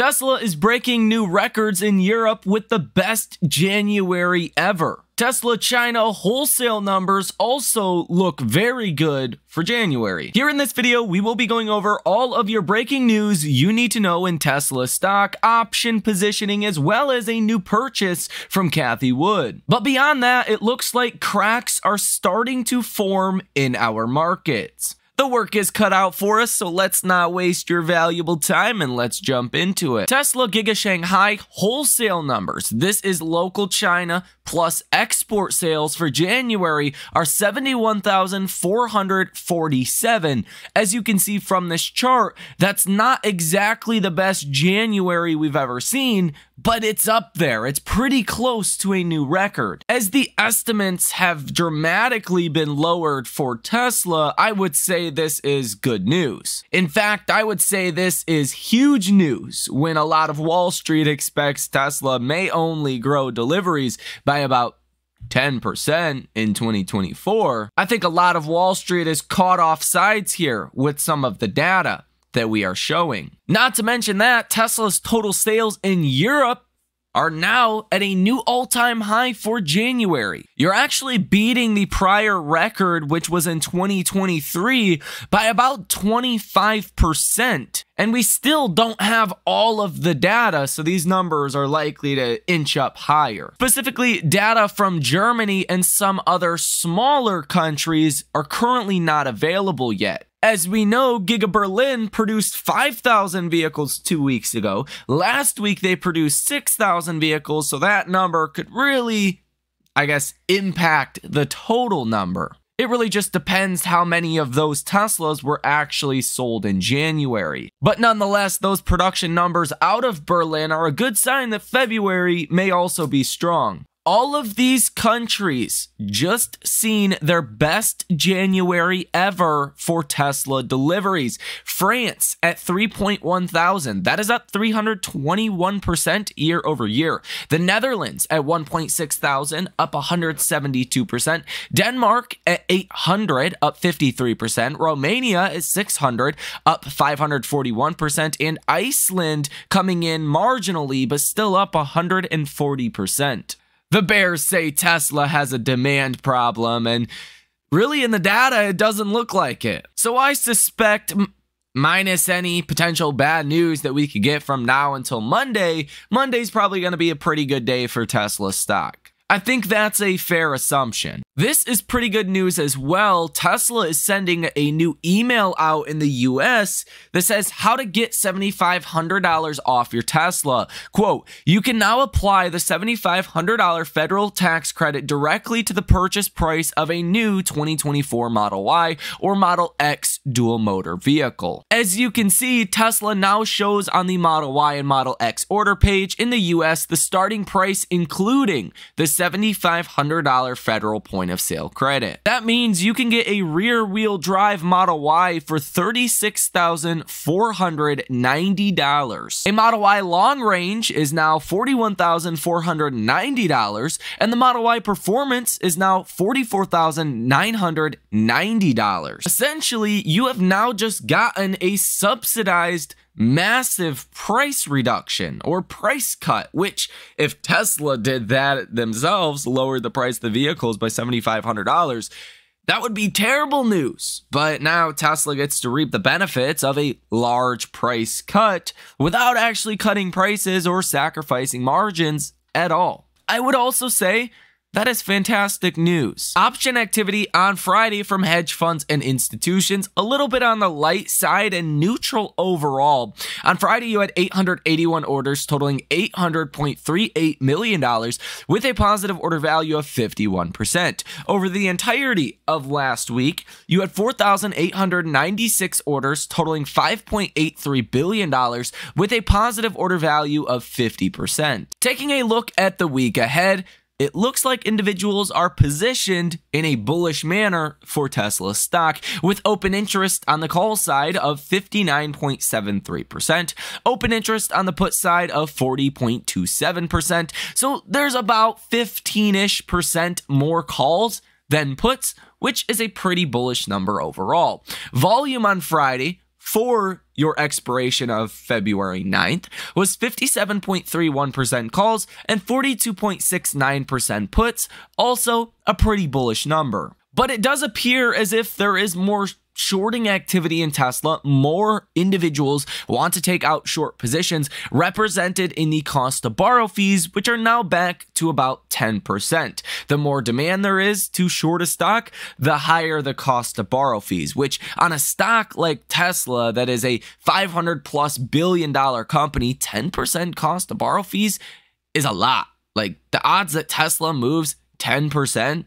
Tesla is breaking new records in Europe with the best January ever. Tesla China wholesale numbers also look very good for January. Here in this video, we will be going over all of your breaking news you need to know in Tesla stock, option positioning, as well as a new purchase from Cathie Wood. But beyond that, it looks like cracks are starting to form in our markets. The work is cut out for us, so let's not waste your valuable time and let's jump into it. Tesla Giga Shanghai wholesale numbers. This is local China plus export sales for January are 71,447. As you can see from this chart, that's not exactly the best January we've ever seen, but it's up there. It's pretty close to a new record. As the estimates have dramatically been lowered for Tesla, I would say this is good news. In fact, I would say this is huge news when a lot of Wall Street expects Tesla may only grow deliveries by about 10% in 2024. I think a lot of Wall Street is caught off sides here with some of the data that we are showing. Not to mention that Tesla's total sales in Europe are now at a new all-time high for January. You're actually beating the prior record, which was in 2023, by about 25%. And we still don't have all of the data, so these numbers are likely to inch up higher. Specifically, data from Germany and some other smaller countries are currently not available yet. As we know, Giga Berlin produced 5,000 vehicles 2 weeks ago. Last week, they produced 6,000 vehicles, so that number could really, I guess, impact the total number. It really just depends how many of those Teslas were actually sold in January. But nonetheless, those production numbers out of Berlin are a good sign that February may also be strong. All of these countries just seen their best January ever for Tesla deliveries. France at 3.1 thousand. That is up 321% year over year. The Netherlands at 1.6 thousand, up 172%. Denmark at 800, up 53%. Romania at 600, up 541%. And Iceland coming in marginally, but still up 140%. The bears say Tesla has a demand problem, and really in the data, it doesn't look like it. So I suspect, minus any potential bad news that we could get from now until Monday, Monday's probably going to be a pretty good day for Tesla stock. I think that's a fair assumption. This is pretty good news as well. Tesla is sending a new email out in the US that says how to get $7,500 off your Tesla. Quote, you can now apply the $7,500 federal tax credit directly to the purchase price of a new 2024 Model Y or Model X dual motor vehicle. As you can see, Tesla now shows on the Model Y and Model X order page in the US the starting price including the $7,500 federal point of sale credit. That means you can get a rear-wheel drive Model Y for $36,490. A Model Y long range is now $41,490, and the Model Y Performance is now $44,990. Essentially, you have now just gotten a subsidized massive price reduction or price cut, which if Tesla did that themselves, lowered the price of the vehicles by $7,500, that would be terrible news. But now Tesla gets to reap the benefits of a large price cut without actually cutting prices or sacrificing margins at all. I would also say that is fantastic news. Option activity on Friday from hedge funds and institutions, a little bit on the light side and neutral overall. On Friday, you had 881 orders totaling $800.38 million with a positive order value of 51%. Over the entirety of last week, you had 4,896 orders totaling $5.83 billion with a positive order value of 50%. Taking a look at the week ahead, it looks like individuals are positioned in a bullish manner for Tesla stock, with open interest on the call side of 59.73%, open interest on the put side of 40.27%. So there's about 15-ish% more calls than puts, which is a pretty bullish number overall. Volume on Friday for your expiration of February 9th was 57.31% calls and 42.69% puts, also a pretty bullish number. But it does appear as if there is more shorting activity in Tesla. More individuals want to take out short positions, represented in the cost to borrow fees, which are now back to about 10%. The more demand there is to short a stock, the higher the cost to borrow fees, which on a stock like Tesla that is a $500+ billion company, 10% cost to borrow fees is a lot. Like, the odds that Tesla moves 10%,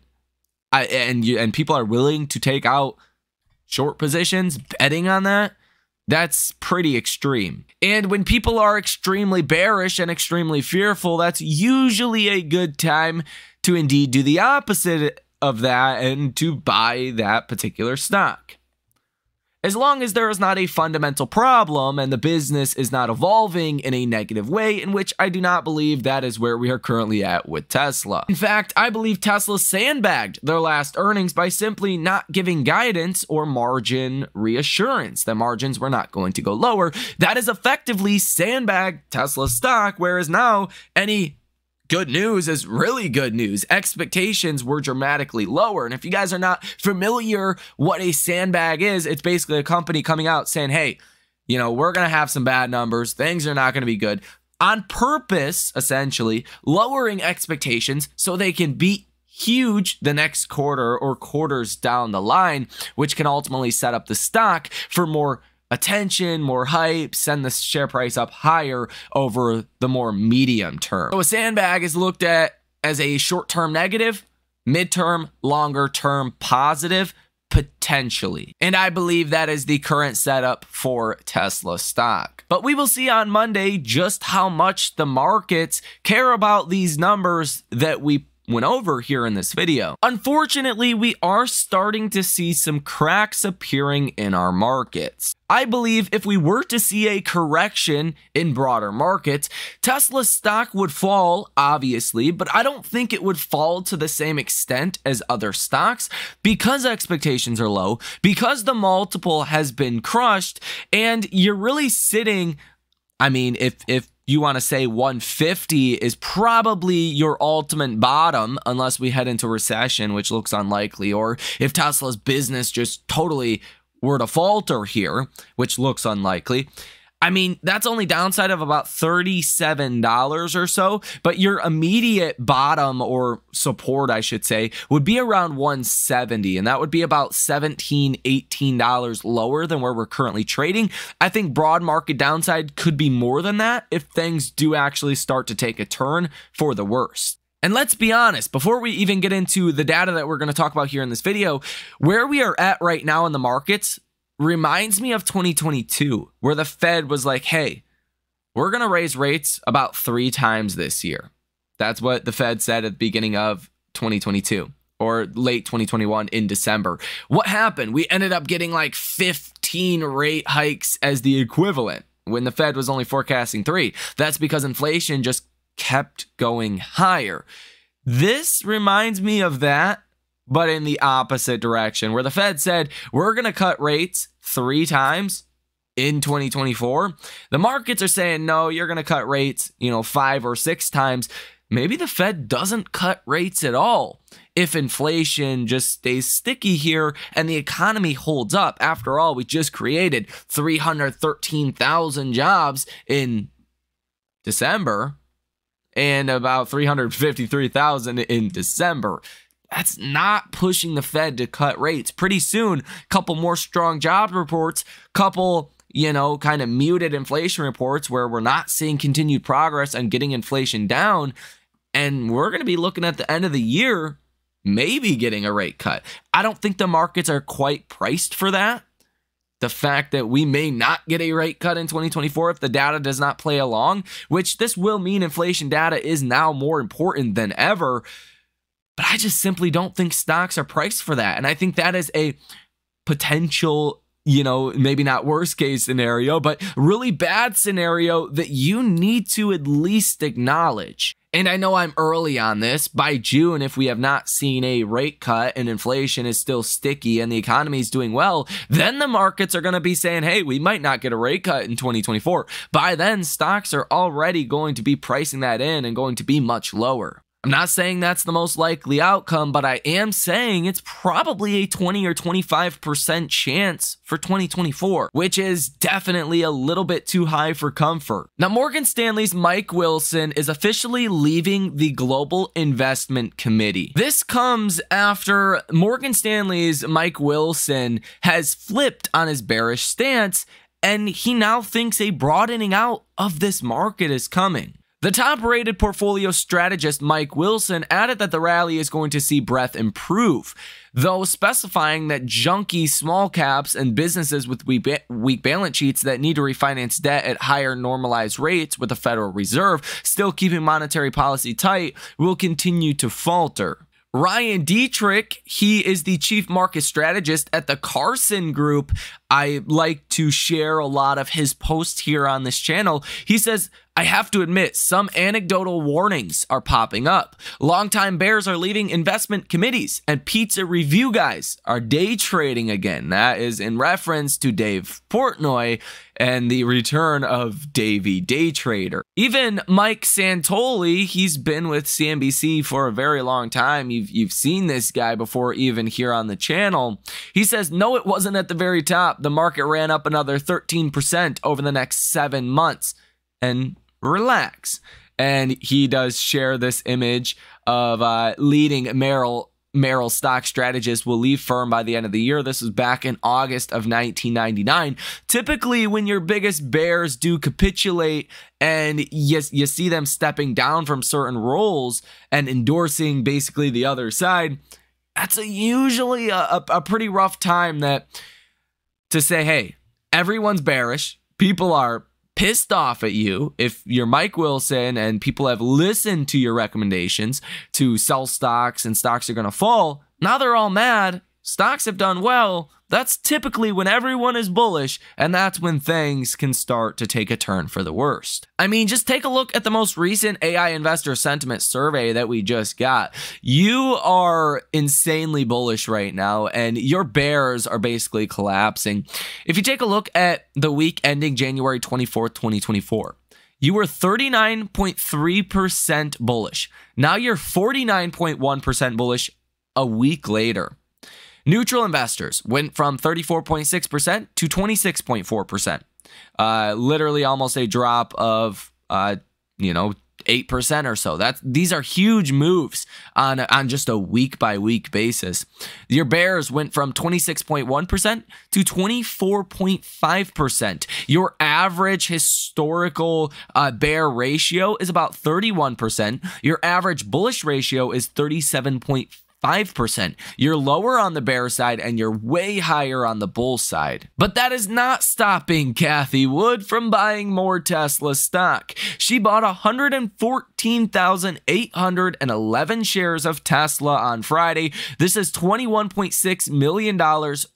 and people are willing to take out short positions, betting on that, that's pretty extreme. And when people are extremely bearish and extremely fearful, that's usually a good time to indeed do the opposite of that and to buy that particular stock. As long as there is not a fundamental problem and the business is not evolving in a negative way, in which I do not believe that is where we are currently at with Tesla. In fact, I believe Tesla sandbagged their last earnings by simply not giving guidance or margin reassurance. The margins were not going to go lower. That is effectively sandbagged Tesla stock, whereas now any good news is really good news. Expectations were dramatically lower. And if you guys are not familiar what a sandbag is, it's basically a company coming out saying, hey, you know, we're going to have some bad numbers. Things are not going to be good. On purpose, essentially, lowering expectations so they can beat huge the next quarter or quarters down the line, which can ultimately set up the stock for more attention, more hype, send the share price up higher over the more medium term. So a sandbag is looked at as a short-term negative, mid-term, longer-term positive, potentially. And I believe that is the current setup for Tesla stock. But we will see on Monday just how much the markets care about these numbers that we went over here in this video. Unfortunately, we are starting to see some cracks appearing in our markets. I believe if we were to see a correction in broader markets, Tesla stock would fall, obviously, but I don't think it would fall to the same extent as other stocks because expectations are low, because the multiple has been crushed, and you're really sitting, I mean, if you want to say 150 is probably your ultimate bottom unless we head into recession, which looks unlikely, or if Tesla's business just totally were to falter here, which looks unlikely. I mean, that's only downside of about $37 or so, but your immediate bottom or support, I should say, would be around 170, and that would be about $17, $18 lower than where we're currently trading. I think broad market downside could be more than that if things do actually start to take a turn for the worst. And let's be honest, before we even get into the data that we're going to talk about here in this video, where we are at right now in the markets reminds me of 2022, where the Fed was like, hey, we're going to raise rates about 3 times this year. That's what the Fed said at the beginning of 2022 or late 2021 in December. What happened? We ended up getting like 15 rate hikes as the equivalent when the Fed was only forecasting 3. That's because inflation just kept going higher. This reminds me of that, but in the opposite direction, where the Fed said, we're going to cut rates 3 times in 2024. The markets are saying, no, you're going to cut rates, 5 or 6 times. Maybe the Fed doesn't cut rates at all if inflation just stays sticky here and the economy holds up. After all, we just created 313,000 jobs in December and about 353,000 in December. That's not pushing the Fed to cut rates. Pretty soon, a couple more strong job reports, couple, kind of muted inflation reports where we're not seeing continued progress on getting inflation down. And we're going to be looking at the end of the year, maybe getting a rate cut. I don't think the markets are quite priced for that. The fact that we may not get a rate cut in 2024 if the data does not play along, which this will mean inflation data is now more important than ever. But I just simply don't think stocks are priced for that. And I think that is a potential, maybe not worst case scenario, but really bad scenario that you need to at least acknowledge. And I know I'm early on this. By June, if we have not seen a rate cut and inflation is still sticky and the economy is doing well, then the markets are going to be saying, hey, we might not get a rate cut in 2024. By then, stocks are already going to be pricing that in and going to be much lower. I'm not saying that's the most likely outcome, but I am saying it's probably a 20 or 25% chance for 2024, which is definitely a little bit too high for comfort. Now, Morgan Stanley's Mike Wilson is officially leaving the Global Investment Committee. This comes after Morgan Stanley's Mike Wilson has flipped on his bearish stance, and he now thinks a broadening out of this market is coming. The top-rated portfolio strategist Mike Wilson added that the rally is going to see breadth improve, though specifying that junky small caps and businesses with weak balance sheets that need to refinance debt at higher normalized rates with the Federal Reserve still keeping monetary policy tight will continue to falter. Ryan Dietrich, he is the chief market strategist at the Carson Group. I like to share a lot of his posts here on this channel. He says, I have to admit, some anecdotal warnings are popping up. Longtime bears are leaving investment committees, and pizza review guys are day trading again. That is in reference to Dave Portnoy and the return of Davey Day Trader. Even Mike Santoli, he's been with CNBC for a very long time. You've seen this guy before, even here on the channel. He says, no, it wasn't at the very top. The market ran up another 13% over the next 7 months. And relax. And he does share this image of leading Merrill stock strategist will leave firm by the end of the year. This was back in August of 1999. Typically, when your biggest bears do capitulate and you see them stepping down from certain roles and endorsing basically the other side, that's usually a pretty rough time to say, hey, everyone's bearish. People are pissed off at you if you're Mike Wilson and people have listened to your recommendations to sell stocks and stocks are going to fall. Now they're all mad. Stocks have done well. That's typically when everyone is bullish, and that's when things can start to take a turn for the worst. I mean, just take a look at the most recent AI investor sentiment survey that we just got. You are insanely bullish right now, and your bears are basically collapsing. If you take a look at the week ending January 24th, 2024, you were 39.3% bullish. Now you're 49.1% bullish a week later. Neutral investors went from 34.6% to 26.4%. Literally almost a drop of 8% or so. These are huge moves on just a week by week basis. Your bears went from 26.1% to 24.5%. Your average historical bear ratio is about 31%. Your average bullish ratio is 37.5%. You're lower on the bear side and you're way higher on the bull side. But that is not stopping Cathie Wood from buying more Tesla stock. She bought 114,811 shares of Tesla on Friday. This is $21.6 million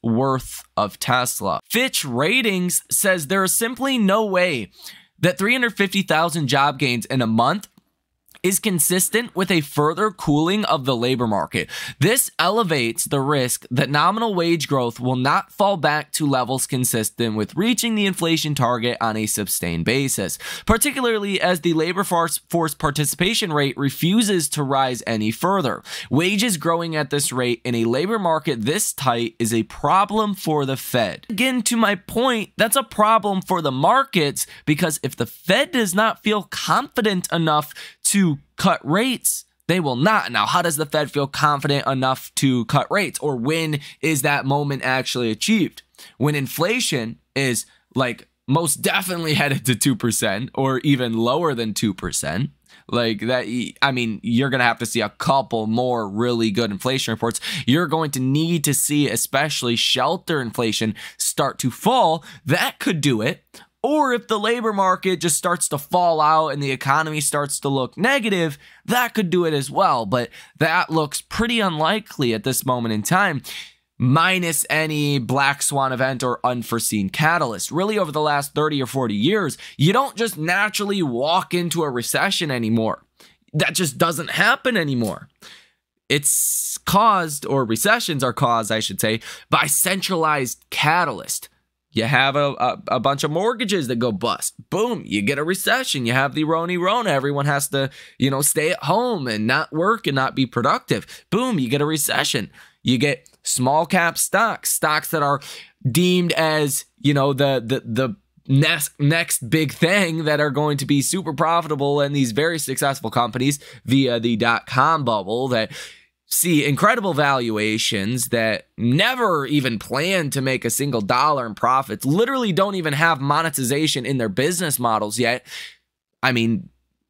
worth of Tesla. Fitch Ratings says there is simply no way that 350,000 job gains in a month is consistent with a further cooling of the labor market. This elevates the risk that nominal wage growth will not fall back to levels consistent with reaching the inflation target on a sustained basis, particularly as the labor force participation rate refuses to rise any further. Wages growing at this rate in a labor market this tight is a problem for the Fed. Again, to my point, that's a problem for the markets, because if the Fed does not feel confident enough to cut rates, they will not. Now, how does the Fed feel confident enough to cut rates? Or when is that moment actually achieved? When inflation is like most definitely headed to 2% or even lower than 2%. Like that, I mean, you're going to have to see a couple more really good inflation reports. You're going to need to see especially shelter inflation start to fall. That could do it. Or if the labor market just starts to fall out and the economy starts to look negative, that could do it as well. But that looks pretty unlikely at this moment in time, minus any black swan event or unforeseen catalyst. Really, over the last 30 or 40 years, you don't just naturally walk into a recession anymore. that just doesn't happen anymore. It's caused, or recessions are caused, I should say, by centralized catalyst. You have a bunch of mortgages that go bust. Boom, you get a recession. You have the Rona. Everyone has to, stay at home and not work and not be productive. Boom, you get a recession. You get small cap stocks that are deemed as, the next big thing that are going to be super profitable, and these very successful companies via the .com bubble that see incredible valuations, that never even plan to make a single dollar in profits, literally don't even have monetization in their business models yet. I mean,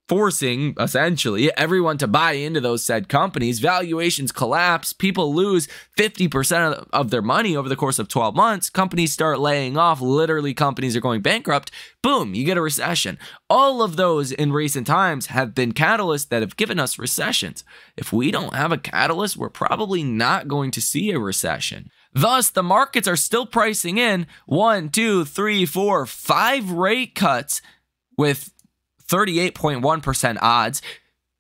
forcing essentially everyone to buy into those said companies. Valuations collapse. People lose 50% of their money over the course of 12 months. Companies start laying off. Literally, companies are going bankrupt. Boom, you get a recession. All of those in recent times have been catalysts that have given us recessions. If we don't have a catalyst, we're probably not going to see a recession. Thus, the markets are still pricing in 1, 2, 3, 4, 5 rate cuts with 38.1% odds,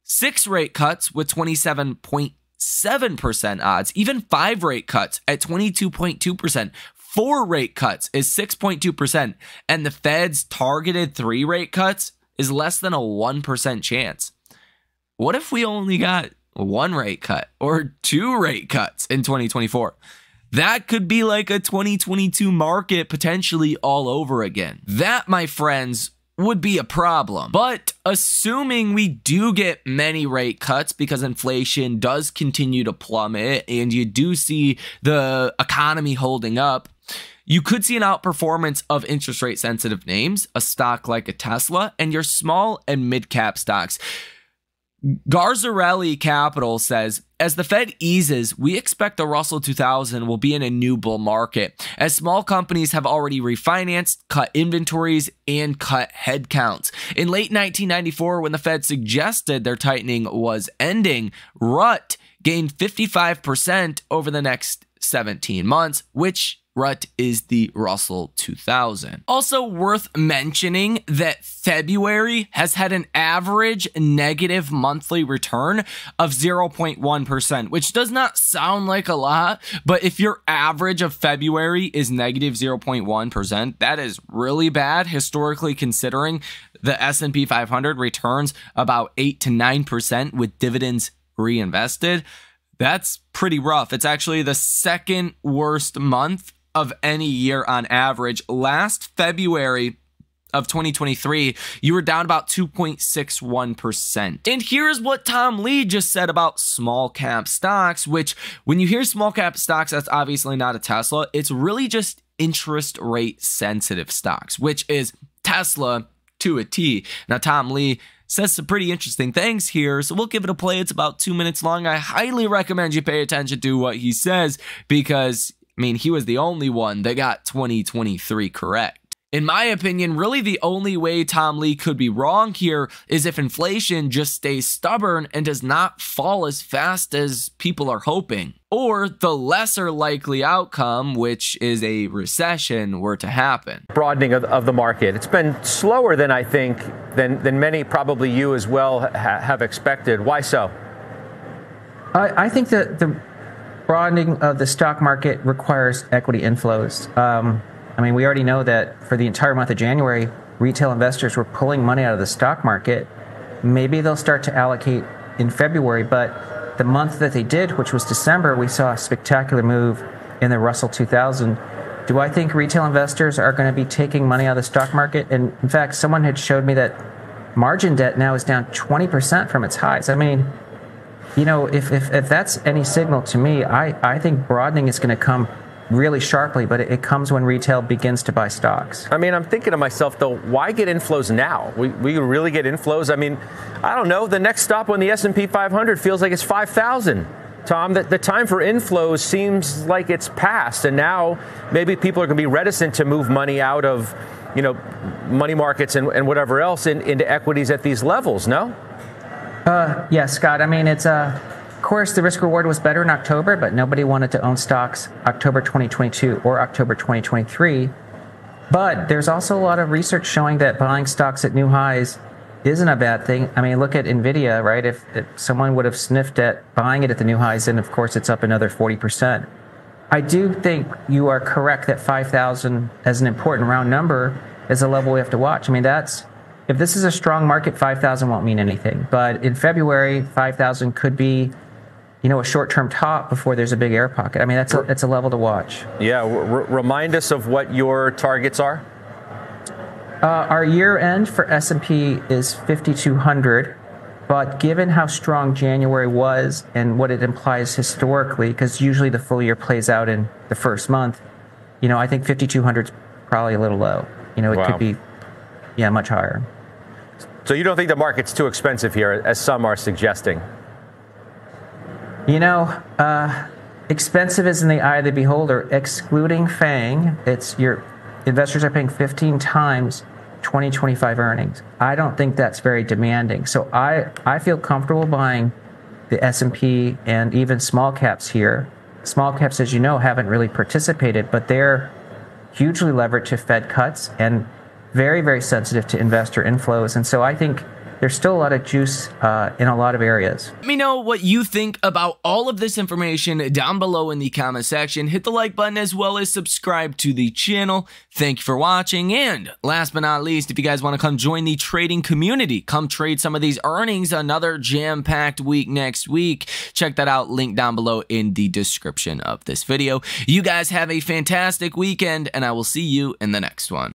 6 rate cuts with 27.7% odds, even 5 rate cuts at 22.2%, 4 rate cuts is 6.2%, and the Fed's targeted 3 rate cuts is less than a 1% chance. What if we only got 1 rate cut or 2 rate cuts in 2024? That could be like a 2022 market potentially all over again. That, my friends, would be a problem. But assuming we do get many rate cuts because inflation does continue to plummet and you do see the economy holding up, you could see an outperformance of interest rate sensitive names, a stock like a Tesla, and your small and mid cap stocks. Garzarelli Capital says, as the Fed eases, we expect the Russell 2000 will be in a new bull market, as small companies have already refinanced, cut inventories, and cut headcounts. In late 1994, when the Fed suggested their tightening was ending, RUT gained 55% over the next 17 months, which RUT is the Russell 2000. Also worth mentioning that February has had an average negative monthly return of 0.1%, which does not sound like a lot, but if your average of February is negative 0.1%, that is really bad historically, considering the S&P 500 returns about 8 to 9% with dividends reinvested. That's pretty rough. It's actually the second worst month of any year on average. Last February of 2023, you were down about 2.61%. And here's what Tom Lee just said about small cap stocks, which when you hear small cap stocks, that's obviously not a Tesla. It's really just interest rate sensitive stocks, which is Tesla to a T. Now, Tom Lee says some pretty interesting things here, so we'll give it a play. It's about 2 minutes long. I highly recommend you pay attention to what he says because, I mean, he was the only one that got 2023 correct. In my opinion, really the only way Tom Lee could be wrong here is if inflation just stays stubborn and does not fall as fast as people are hoping, or the lesser likely outcome, which is a recession, were to happen. Broadening of the market. It's been slower than I think, than many, probably you as well, have expected. Why so? I think that the broadening of the stock market requires equity inflows. I mean, we already know that for the entire month of January, retail investors were pulling money out of the stock market. Maybe they'll start to allocate in February, but the month that they did, which was December, we saw a spectacular move in the Russell 2000. Do I think retail investors are going to be taking money out of the stock market? And in fact, someone had showed me that margin debt now is down 20% from its highs. I mean, you know, if that's any signal to me, I think broadening is going to come really sharply, but it comes when retail begins to buy stocks. I mean, I'm thinking to myself, though, why get inflows now? We really get inflows? I mean, I don't know. The next stop on the S&P 500 feels like it's 5,000. Tom, the time for inflows seems like it's past, and now maybe people are going to be reticent to move money out of, you know, money markets and whatever else into equities at these levels, no? Yeah, Scott. I mean, it's of course, the risk reward was better in October, but nobody wanted to own stocks October 2022 or October 2023. But there's also a lot of research showing that buying stocks at new highs isn't a bad thing. I mean, look at NVIDIA, right? If someone would have sniffed at buying it at the new highs, then of course it's up another 40%. I do think you are correct that 5,000 as an important round number is a level we have to watch. I mean, if this is a strong market, 5,000 won't mean anything. But in February, 5,000 could be, a short-term top before there's a big air pocket. I mean, that's a level to watch. Yeah, remind us of what your targets are. Our year end for S&P is 5,200, but given how strong January was and what it implies historically, because usually the full year plays out in the first month, I think 5,200 is probably a little low. It could be, much higher. So you don't think the market's too expensive here, as some are suggesting? Expensive is in the eye of the beholder. Excluding FANG, your investors are paying 15 times 2025 earnings. I don't think that's very demanding. So I feel comfortable buying the S&P and even small caps here. Small caps, as you know, haven't really participated, but they're hugely levered to Fed cuts and very, very sensitive to investor inflows. And so I think there's still a lot of juice in a lot of areas. Let me know what you think about all of this information down below in the comment section. Hit the like button as well as subscribe to the channel. Thank you for watching. And last but not least, if you guys want to come join the trading community, come trade some of these earnings, another jam-packed week next week. Check that out. Link down below in the description of this video. You guys have a fantastic weekend, and I will see you in the next one.